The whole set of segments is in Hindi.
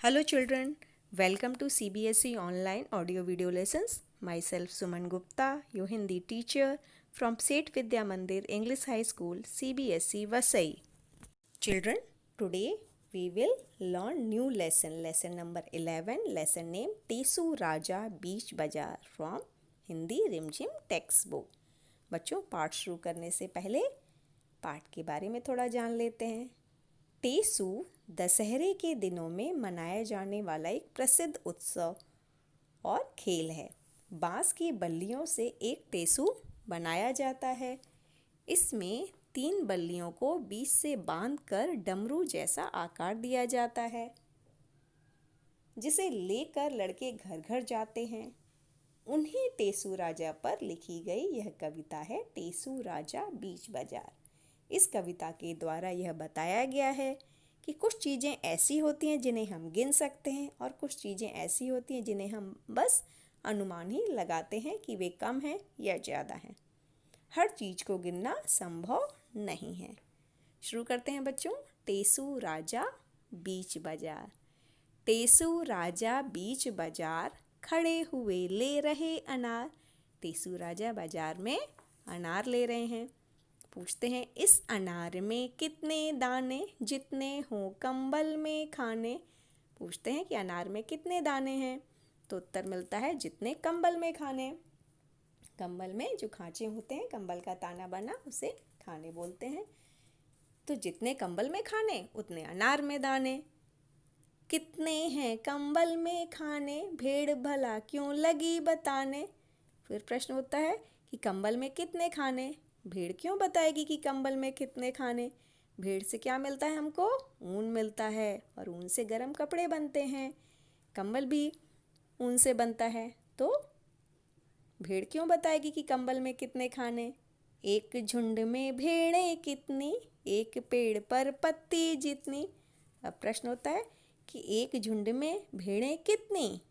Hello children, welcome to CBSE online audio video lessons. Myself Suman Gupta, your Hindi teacher from Seth Vidya Mandir English High School, CBSE Vasai. Children, today we will learn new lesson number 11, lesson name Tesu Raja Beach Bazaar from Hindi Rimjim textbook. बच्चों पाठ शुरू करने से पहले पाठ के बारे में थोड़ा जान लेते हैं। टेसू दशहरे के दिनों में मनाया जाने वाला एक प्रसिद्ध उत्सव और खेल है। बांस की बल्लियों से एक टेसू बनाया जाता है। इसमें 3 बल्लियों को बीच से बांधकर डमरू जैसा आकार दिया जाता है, जिसे लेकर लड़के घर घर जाते हैं। उन्हीं टेसू राजा पर लिखी गई यह कविता है टेसू राजा बीच बाजार। इस कविता के द्वारा यह बताया गया है कि कुछ चीज़ें ऐसी होती हैं जिन्हें हम गिन सकते हैं और कुछ चीज़ें ऐसी होती हैं जिन्हें हम बस अनुमान ही लगाते हैं कि वे कम हैं या ज़्यादा हैं। हर चीज़ को गिनना संभव नहीं है। शुरू करते हैं बच्चों। टेसू राजा बीच बाजार। टेसू राजा बीच बाजार, खड़े हुए ले रहे अनार। टेसू राजा बाजार में अनार ले रहे हैं। पूछते हैं इस अनार में कितने दाने, जितने हों कंबल में खाने। पूछते हैं कि अनार में कितने दाने हैं, तो उत्तर मिलता है जितने कंबल में खाने। कंबल में जो खांचे होते हैं, कंबल का ताना बना, उसे खाने बोलते हैं। तो जितने कंबल में खाने उतने अनार में दाने। कितने हैं कंबल में खाने, भेड़ भला क्यों लगी बताने। फिर प्रश्न होता है कि कंबल में कितने खाने, भेड़ क्यों बताएगी कि कंबल में कितने खाने। भेड़ से क्या मिलता है हमको, ऊन मिलता है और ऊन से गर्म कपड़े बनते हैं। कंबल भी ऊन से बनता है, तो भेड़ क्यों बताएगी कि कंबल में कितने खाने। एक झुंड में भेड़ें कितनी, एक पेड़ पर पत्ती जितनी। अब प्रश्न होता है कि एक झुंड में भेड़ें कितनी,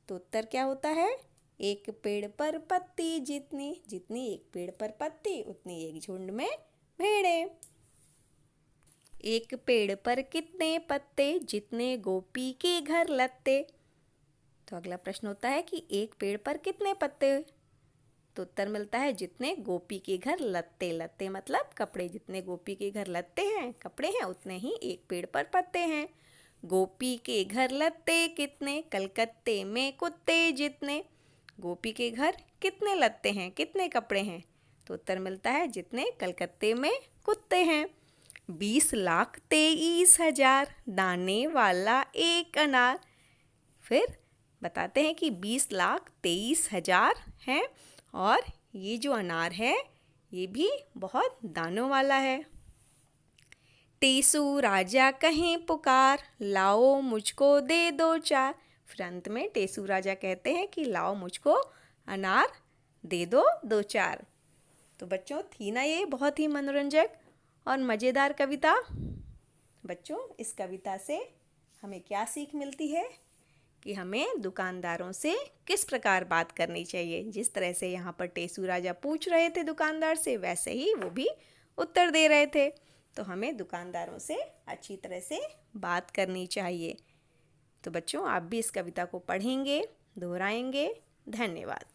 तो उत्तर क्या होता है, एक पेड़ पर पत्ती जितनी। जितनी एक पेड़ पर पत्ती उतनी एक झुंड में भेड़ें। एक पेड़ पर कितने पत्ते, जितने गोपी के घर लत्ते। तो अगला प्रश्न होता है कि एक पेड़ पर कितने पत्ते, तो उत्तर मिलता है जितने गोपी के घर लत्ते। लत्ते मतलब कपड़े, जितने गोपी के घर लत्ते हैं, कपड़े हैं, उतने ही एक पेड़ पर पत्ते हैं। गोपी के घर लत्ते कितने, कलकत्ते में कुत्ते जितने। गोपी के घर कितने लत्ते हैं, कितने कपड़े हैं, तो उत्तर मिलता है जितने कलकत्ते में कुत्ते हैं। 20,23,000 दाने वाला एक अनार। फिर बताते हैं कि 20,23,000 हैं और ये जो अनार है ये भी बहुत दानों वाला है। टेसू राजा कहीं पुकार, लाओ मुझको दे दो 4। फिर अंत में टेसू राजा कहते हैं कि लाओ मुझको अनार दे दो 2-4। तो बच्चों थी ना ये बहुत ही मनोरंजक और मज़ेदार कविता। बच्चों इस कविता से हमें क्या सीख मिलती है कि हमें दुकानदारों से किस प्रकार बात करनी चाहिए। जिस तरह से यहाँ पर टेसू राजा पूछ रहे थे दुकानदार से, वैसे ही वो भी उत्तर दे रहे थे। तो हमें दुकानदारों से अच्छी तरह से बात करनी चाहिए। तो बच्चों आप भी इस कविता को पढ़ेंगे, दोहराएंगे। धन्यवाद।